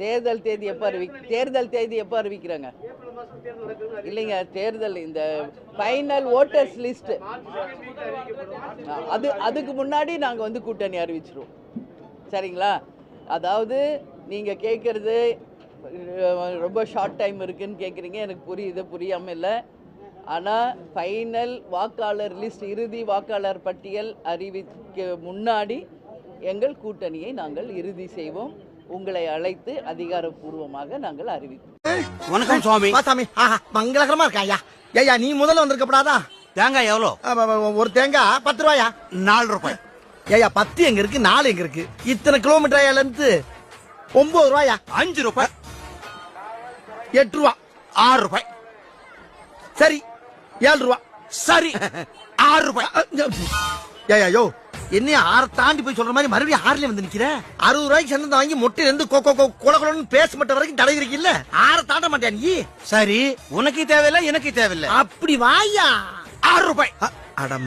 தேர்தல் தேதி எப்போ அறிவிக்கிறாங்க? இல்லைங்க, தேர்தல் இந்த ஃபைனல் ஓட்டர்ஸ் லிஸ்ட் அதுக்கு முன்னாடி நாங்கள் வந்து கூட்டணி அறிவிச்சிருவோம். சரிங்களா? அதாவது நீங்கள் கேட்குறது ரொம்ப ஷார்ட் டைம் இருக்குன்னு கேட்குறீங்க. எனக்கு புரியுது, புரியாமல் இல்லை. ஆனால் ஃபைனல் வாக்காளர் லிஸ்ட், இறுதி வாக்காளர் பட்டியல் அறிவிக்க முன்னாடி எங்கள் கூட்டணியை நாங்கள் இறுதி செய்வோம். உங்களை அழைத்து அதிகாரப்பூர்வமாக நாங்கள் அறிவிப்போம். வணக்கம் சுவாமி. சாமி, மங்களகரமா இருக்கா ஐயா? ஐயா நீ முதல்ல வந்திருக்கப்படாதா? தேங்காய் எவ்வளோ? ஒரு தேங்காய் 10 ரூபாயா? 4 ரூபாய். ஐயா 10 எங்க இருக்கு, 4 எங்க இருக்கு? இத்தனை கிலோமீட்டர் ஐயா லென்த். 9 ரூபாயா? 5 ரூபாய். 8 ரூபா. 6 ரூபாய். சரி 7 ரூபா. சரி 6 ரூபாய். ஐயா யோ, என்ன 6 தாண்டி போய் சொல்ற மாதிரி மறுபடியும் 6ல வந்து நிக்கிற? 60 ரூபாய்க்கு சந்தம் வாங்கி மொட்டை இருந்து கொலன்னு பேச மட்டும் வரைக்கும் தடை இருக்கீல்ல, 6 தாண்ட மாட்டியா நீ? சரி, உனக்கு தேவையில்லை, எனக்கு தேவையில்லை. அப்படி வாயா. 6 ரூபாய். அட